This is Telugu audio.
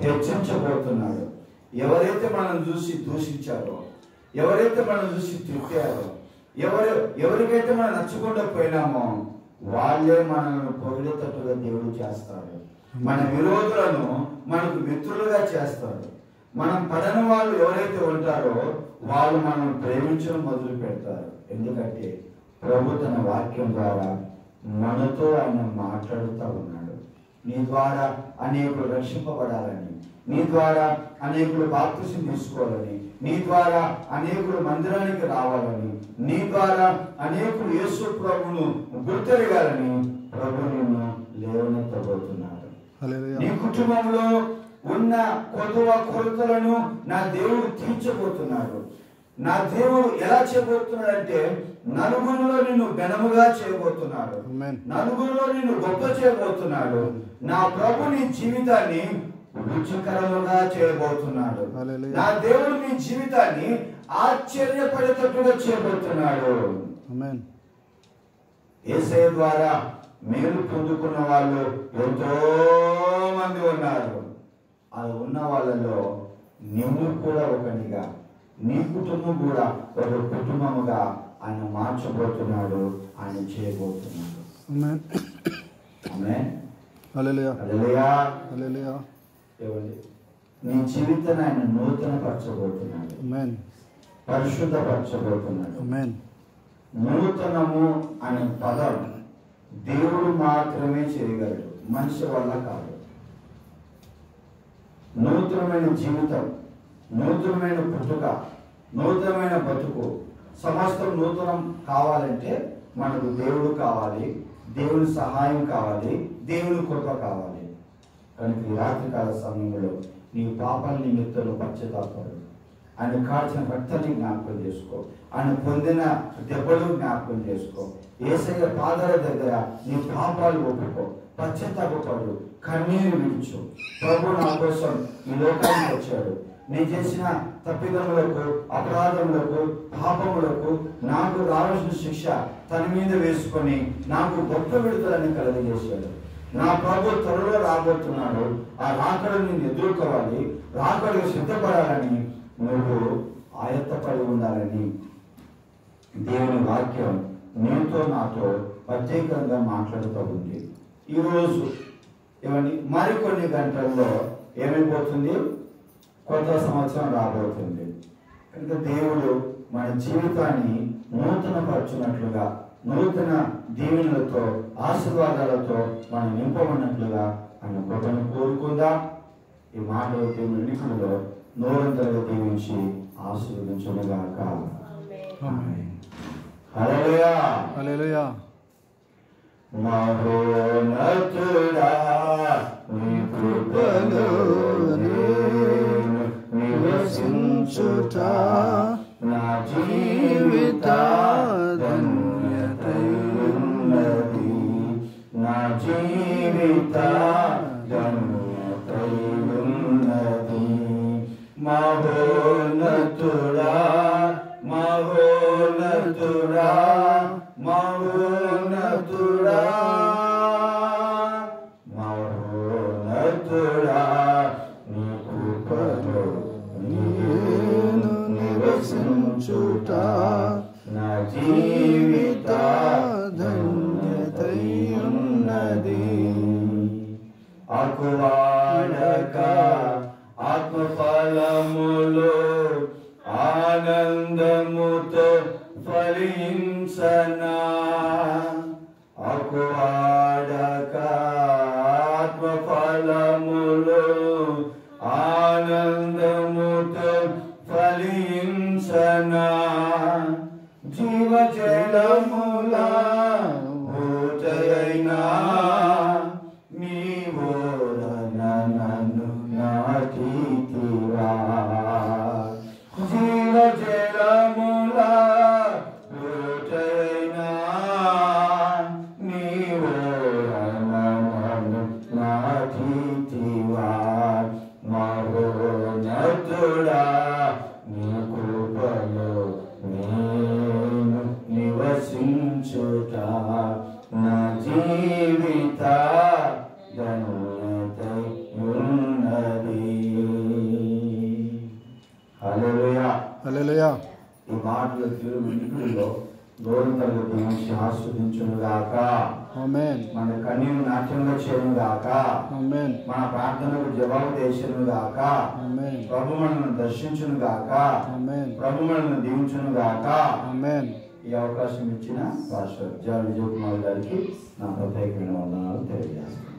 హెచ్చించబోతున్నాడు. ఎవరైతే మనం చూసి దూషించారో, ఎవరైతే మనం చూసి తిట్టారో, ఎవరికైతే మనం నచ్చకుండా పోయినామో వాళ్ళే మనల్ని పొగిడేటట్టుగా దేవుడు చేస్తాడు. మన విరోధులను మనకు మిత్రులుగా చేస్తాడు. మనం పడని వాళ్ళు ఎవరైతే ఉంటారో వాళ్ళు మనం ప్రేమించడం మొదలు పెడతారు. ఎందుకంటే ప్రభు తన వాక్యం ద్వారా మనతో ఆయన మాట్లాడుతూ ఉన్నాడు. నీ ద్వారా అనేకులు రక్షింపబడాలని, నీ ద్వారా అనేకులు బాప్తిసం తీసుకోవాలని, నీ ద్వారా అనేకులు మందిరానికి రావాలని, నీ ద్వారా అనేకులు యేసు ప్రభువును గుర్తెరగాలని ప్రభు నిన్ను లేవనెత్తబోతున్నాడు. నీ కుటుంబంలో ఉన్న కొరతలను నా దేవుడు తీర్చబోతున్నాడు. నా దేవుడు ఎలా చేయబోతున్నాడంటే నలుగురిలో నిన్ను ఘనముగా చేయబోతున్నాడు, నలుగురిలో నిన్ను గొప్ప చేయబోతున్నాడు. నా ప్రభు నీ జీవితాన్ని రుచికరముగా చేయబోతున్నాడు. నా దేవుడు నీ జీవితాన్ని ఆశ్చర్యపడేటట్టుగా చేయబోతున్నాడు. యేసయ్య ద్వారా మేలు పొందుకున్న వాళ్ళు ఎంతో మంది ఉన్నారు. అది ఉన్న వాళ్ళలో నువ్వు కూడా ఒకనిగా, నీ కుటుంబం కూడా ఒక కుటుంబముగా ఆయన మార్చబోతున్నాడు, ఆయన చేయబోతున్నాడు. నీ జీవితాన్ని ఆయన నూతన పరచబోతున్నాడు, పరిశుద్ధపరచబోతున్నాడు. నూతనము అనే పదం దేవుడు మాత్రమే చేయగలడు, మనిషి వల్ల కాదు. నూతనమైన జీవితం, నూతనమైన పుట్టుక, నూతనమైన బతుకు, సమస్తం నూతనం కావాలంటే మనకు దేవుడు కావాలి, దేవుని సహాయం కావాలి, దేవుని కృప కావాలి. కనుక ఈ రాత్రికాల సమయంలో నీ పాపాల నిమిత్తం పశ్చాత్తాపడు. ఆయన కాల్చిన రక్తాన్ని జ్ఞాపకం చేసుకో, ఆయన పొందిన దెబ్బలు జ్ఞాపకం చేసుకో. యేసయ్య పాదాల దగ్గర నీ పాపాలు ఒప్పుకో, పశ్చాత్తాపడు, కన్నీరు విడిచు. ప్రభు నా కోసం ఈ లోకానికి వచ్చాడు. నేను చేసిన తప్పిదములకు, అపరాధములకు, పాపములకు నాకు రావాల్సిన శిక్ష తన మీద వేసుకొని నాకు గొప్ప విడుదలని కలుగజేశాడు. నా ప్రభు త్వరలో రాబోతున్నాడు. ఆ రాకడ నేను ఎదుర్కోవాలి, రాకడకు సిద్ధపడాలని, నువ్వు ఆయత్తపడి ఉండాలని దేవుని వాక్యం నీతో నాతో ప్రత్యేకంగా మాట్లాడుతూ ఉంది. ఈరోజు ఏమండి, మరికొన్ని గంటల్లో ఏమైపోతుంది? కొత్త సంవత్సరం రాబోతుంది. కనుక దేవుడు మన జీవితాన్ని నూతన పరచున్నట్లుగా, నూతన దీవెనలతో, ఆశీర్వాదాలతో మనం నింపబడినట్లుగా ఆయన కృపను కోరుకుందాం. ఈ మాటలు దేవుని వినికిడిలో నోరంతగా దీవించి ఆశీర్వదించుగాక. హల్లెలూయా, హల్లెలూయా. మహోన్నతుడా నీ కృపలో నివసించుట నా జీవిత ధన్యతయున్నది, నా జీవిత ధన్యతయున్నది. మహోన్నతుడా, మహోన్నతుడా, మహోన్నతుడా, మహోన్నతుడా నీ కృపలో నేను నివసించుట నా జీవిత ధన్యతయున్నది. ఆకువాడక ఆత్మఫలములు ఈ మాటలు తిరుగులో దూరం తరగతి మనిషి ఆస్వాదించును గాక. మన కన్నీరు నాట్యంగా చేయను గాక. మన ప్రార్థనకు జవాబు దేశను గాక. ప్రభు మనల్ని దర్శించును గాక. ప్రభు మనల్ని దీవించును గాక. ఈ అవకాశం ఇచ్చిన పాస్టర్ విజయ్ కుమార్ గారికి నా ప్రత్యేకమైన వందనాలు తెలియజేస్తాను.